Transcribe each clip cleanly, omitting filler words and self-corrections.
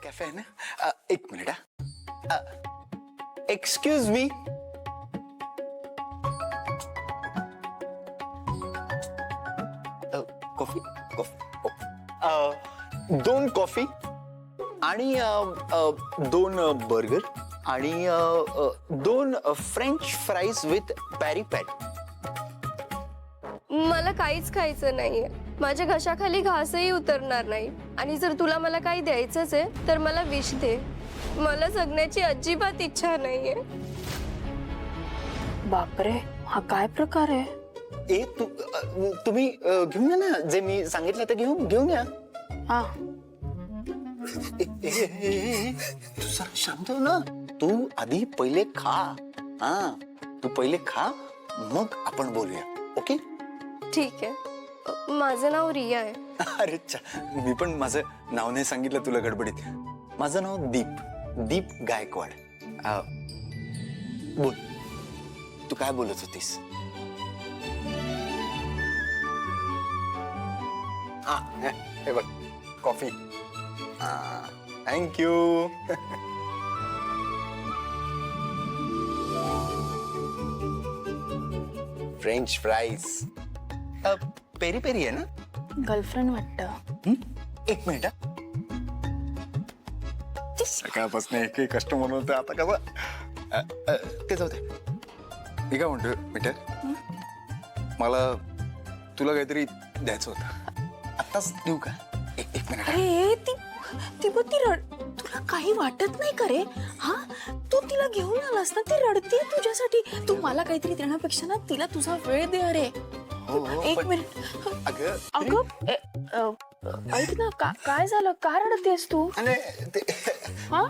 Cafe आहे ना? एक मिनिट हा. Excuse me. Coffee coffee 2 coffee आणि 2 बर्गर आणि 2 French fries with peri peri. मला काहीच खायचं नाहीये. माझ्या घशाखाली घासही उतरणार नाही. आणि जर तुला मला काही द्यायचंच आहे तर मला विष दे. मला जगण्याची अजिबात इच्छा नाहीये. बापरे, हा काय प्रकार आहे? तुम्ही घेऊन या ना, जे मी सांगितलं ते घेऊन या. हा, तू जरा शांत हो ना. तू आधी पहिले खा. हा, तू पहिले खा, मग आपण बोलूया. ओके? ठीक आहे. माझं नाव रिया आहे. अरे अच्छा, मी पण माझं नाव नाही सांगितलं तुला गडबडीत. माझं नाव दीप गायकवाड. बोल, तू काय बोलत होतीस? हे बघ, coffee. Thank you. French fries. Peri peri आहे ना? गर्लफ्रेंड वाटतं. एक मिनिट. सकाळपासून एक कस्टमर होतं, आता कसं ते जाऊ दे. मी काय म्हणतोय मिटर, मला तुला काहीतरी द्यायचं होतं. आत्ताच देऊ का? एक मिनिट. अरे ती बघ, ती तुला काही वाटत नाही का रे? हा, तू तिला घेऊन आलास ना, ती रडते तुझ्यासाठी. तू मला काहीतरी देण्यापेक्षा ना तिला तुझा वेळ दे. अरे एक मिनिट. अगं ऐक ना, काय झालं? का रडतेस तू? हा,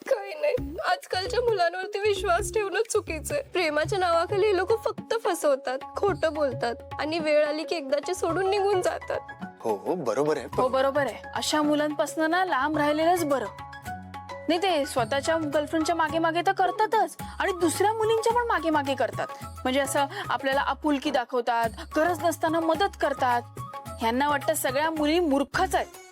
काही नाही. आजकालच्या मुलांवरती विश्वास ठेवणं चुकीचं आहे. प्रेमाच्या नावाखाली हे लोक फक्त फसवतात, खोटं बोलतात आणि वेळ आली की एकदाचे सोडून निघून जातात. हो बरोबर आहे. हो बरोबर आहे. अशा मुलांपासून ना लांब राहिलेलंच बरं. नाही, ते स्वतःच्या गर्लफ्रेंडच्या मागे मागे तर करतातच आणि दुसऱ्या मुलींच्या पण मागे मागे करतात. म्हणजे असं आपल्याला आपुलकी दाखवतात, गरज नसताना मदत करतात. ह्यांना वाटतं सगळ्या मुली मूर्खच आहेत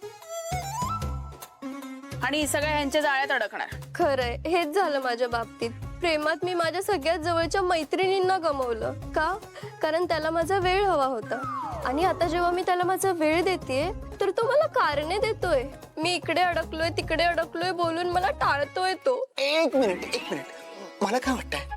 आणि सगळ्या ह्यांच्या जाळ्यात अडकणार. खरंय, हेच झालं माझ्या बाबतीत. प्रेमात मी माझ्या सगळ्यात जवळच्या मैत्रिणींना गमावलं. का? कारण त्याला माझा वेळ हवा होता. आणि आता जेव्हा मी त्याला माझा वेळ देतेय तर तो मला कारणे देतोय. मी इकडे अडकलोय तिकडे अडकलोय बोलून मला टाळतोय तो. एक मिनिट. मला काय वाटतंय,